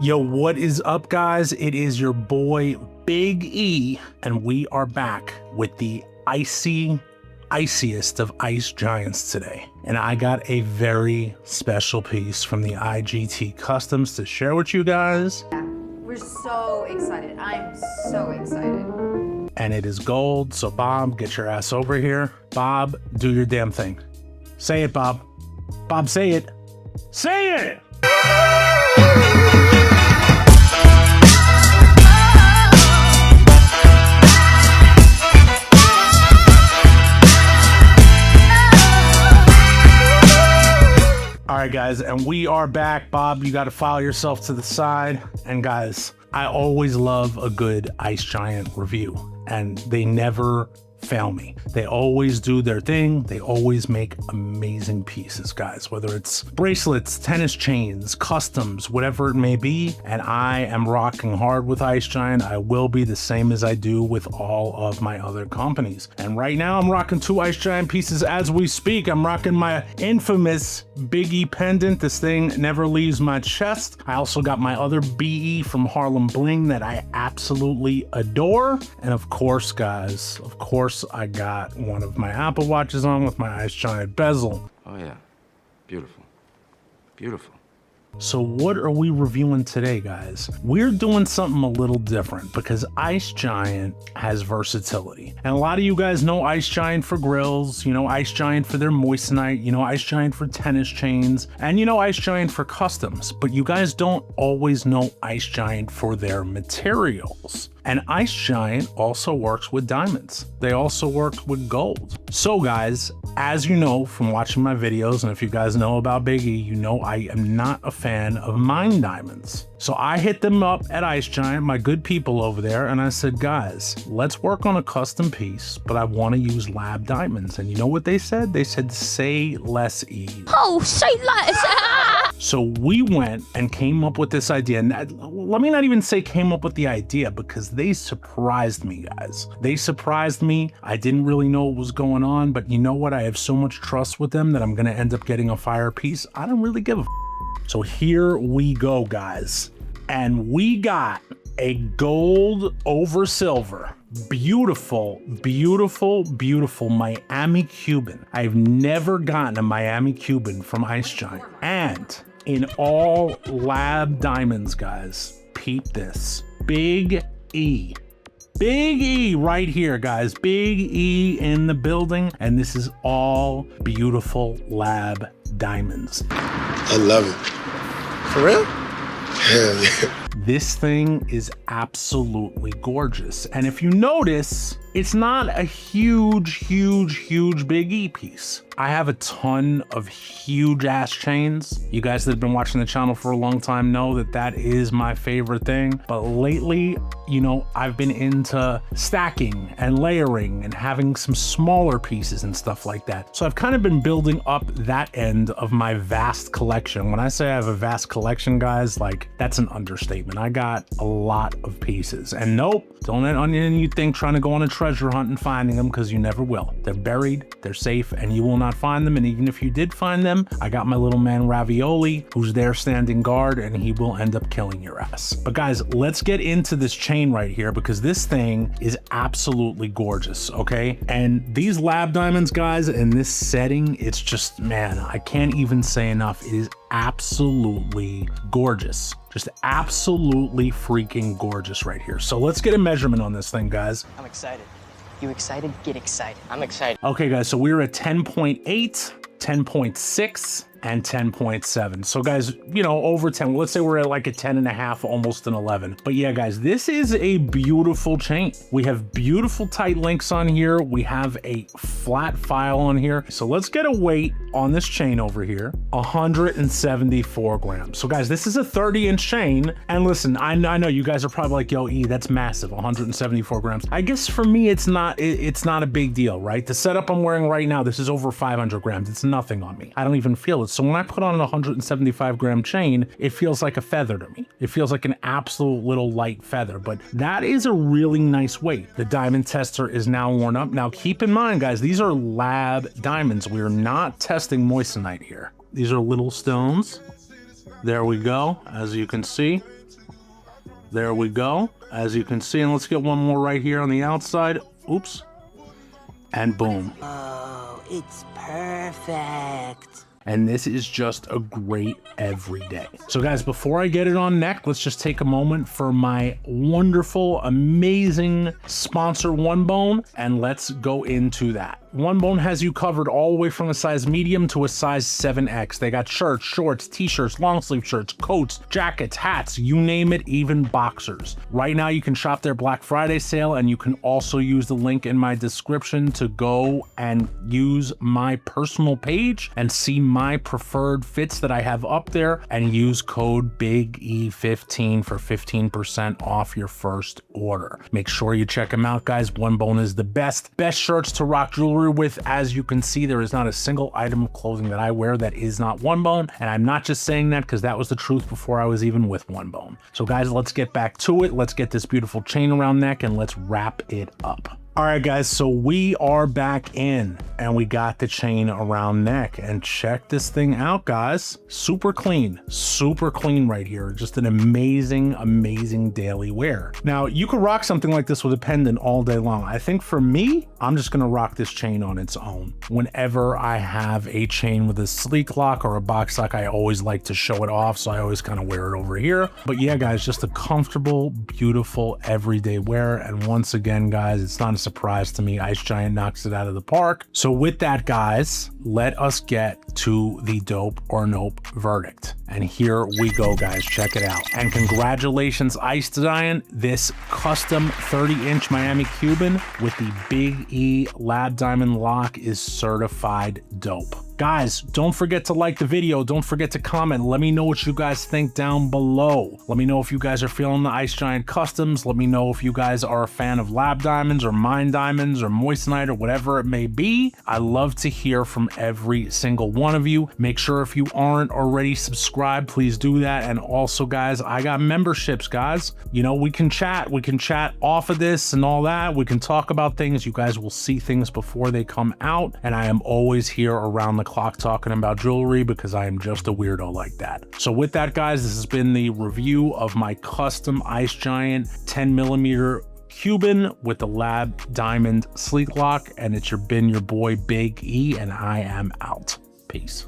Yo, what is up, guys? It is your boy Big E, and we are back with the iciest of ice giants today. And I got a very special piece from the IGT Customs to share with you guys. Yeah, we're so excited. I'm so excited. And it is gold, so Bob, get your ass over here. Bob, do your damn thing. Say it, Bob. Bob, say it. Say it! All right, guys, and we are back. Bob, you got to file yourself to the side. And guys, I always love a good Ice Giant review, and they never fail me. They always do their thing. They always make amazing pieces, guys, whether it's bracelets, tennis chains, customs, whatever it may be. And I am rocking hard with Ice Giant. I will be the same as I do with all of my other companies. And right now I'm rocking 2 Ice Giant pieces as we speak. I'm rocking my infamous Big E pendant. This thing never leaves my chest. I also got my other BE from Harlem Bling that I absolutely adore. And of course, guys, I got one of my Apple Watches on with my Ice Giant bezel. Oh yeah, beautiful, beautiful. So what are we reviewing today, guys? We're doing something a little different because Ice Giant has versatility. And a lot of you guys know Ice Giant for grills, you know, Ice Giant for their moissanite, you know, Ice Giant for tennis chains, and you know, Ice Giant for customs. But you guys don't always know Ice Giant for their materials. And Ice Giant also works with diamonds. They also work with gold. So guys, as you know from watching my videos, and if you guys know about Big E, you know I am not a fan of mine diamonds. So I hit them up at Ice Giant, my good people over there, and I said, guys, let's work on a custom piece, but I want to use lab diamonds. And you know what they said? They said, say less, E. Oh, say less. So we went and came up with this idea. And let me not even say came up with the idea, because they surprised me, guys. They surprised me. I didn't really know what was going on, but you know what? I have so much trust with them that I'm going to end up getting a fire piece. I don't really give a So here we go, guys. And we got a gold over silver. Beautiful, beautiful, beautiful Miami Cuban. I've never gotten a Miami Cuban from Ice Giant. And in all lab diamonds, guys, peep this. Big E. Big E right here, guys. Big E in the building. And this is all beautiful lab diamonds. I love it. For real? Hell yeah. This thing is absolutely gorgeous. And if you notice, it's not a huge Big E piece. I have a ton of huge ass chains. You guys that have been watching the channel for a long time know that that is my favorite thing. But lately, you know, I've been into stacking and layering and having some smaller pieces and stuff like that. So I've kind of been building up that end of my vast collection. When I say I have a vast collection, guys, like that's an understatement. I got a lot of pieces. And nope, don't let you think trying to go on a treasure hunt and finding them, because you never will. They're buried, they're safe, and you will not find them. And even if you did find them, I got my little man Ravioli, who's there standing guard, and he will end up killing your ass. But guys, let's get into this chain right here, because this thing is absolutely gorgeous, okay? And these lab diamonds, guys, in this setting, it's just, man, I can't even say enough. It is absolutely gorgeous. Just absolutely freaking gorgeous right here. So let's get a measurement on this thing, guys. I'm excited. You excited? Get excited. I'm excited. Okay, guys, so we're at 10.8, 10.6, and 10.7. So guys, you know, over 10, let's say we're at like a 10.5, almost an 11. But yeah, guys, this is a beautiful chain. We have beautiful tight links on here. We have a flat file on here. So let's get a weight on this chain over here, 174 grams. So guys, this is a 30-inch chain. And listen, I know you guys are probably like, yo, E, that's massive, 174 grams. I guess for me, it's not a big deal, right? The setup I'm wearing right now, this is over 500 grams. It's nothing on me. I don't even feel it. So when I put on a 175 gram chain, it feels like a feather to me. It feels like an absolute little light feather, but that is a really nice weight. The diamond tester is now worn up. Now keep in mind, guys, these are lab diamonds. We are not testing moissanite here. These are little stones. There we go, as you can see. There we go. As you can see, and let's get one more right here on the outside. Oops. And boom. Oh, it's perfect. And this is just a great everyday. So guys, before I get it on neck, let's just take a moment for my wonderful, amazing sponsor, OneBone, and let's go into that. OneBone has you covered all the way from a size medium to a size 7X. They got shirts, shorts, t-shirts, long sleeve shirts, coats, jackets, hats, you name it, even boxers. Right now you can shop their Black Friday sale, and you can also use the link in my description to go and use my personal page and see my preferred fits that I have up there, and use code BIGE15 for 15% off your first order. Make sure you check them out, guys. OneBone is the best shirts to rock jewelry with. As you can see, there is not a single item of clothing that I wear that is not OneBone, and I'm not just saying that because that was the truth before I was even with OneBone. So guys, let's get back to it. Let's get this beautiful chain around neck and let's wrap it up. All right, guys, so we are back in and we got the chain around neck, and check this thing out, guys. Super clean right here. Just an amazing daily wear. Now, you could rock something like this with a pendant all day long. I think for me, I'm just gonna rock this chain on its own. Whenever I have a chain with a sleek lock or a box lock, I always like to show it off, so I always kind of wear it over here. But yeah, guys, just a comfortable, beautiful, everyday wear. And once again, guys, it's not a surprise to me, Ice Giant knocks it out of the park. So with that, guys, let us get to the dope or nope verdict. And here we go, guys. Check it out. And congratulations, Ice Giant. This custom 30-inch Miami Cuban with the Big E Lab Diamond lock is certified dope. Guys, don't forget to like the video. Don't forget to comment. Let me know what you guys think down below. Let me know if you guys are feeling the Ice Giant customs. Let me know if you guys are a fan of lab diamonds or mine diamonds or moissanite or whatever it may be. I love to hear from every single one of you. Make sure if you aren't already subscribed, please do that. And also, guys, I got memberships, guys. You know, we can chat off of this and all that. We can talk about things. You guys will see things before they come out. And I am always here around the clock talking about jewelry because I am just a weirdo like that. So with that, guys, this has been the review of my custom Ice Giant 10mm Cuban with the Lab Diamond Sleek Lock, and it's been your boy Big E, and I am out. Peace.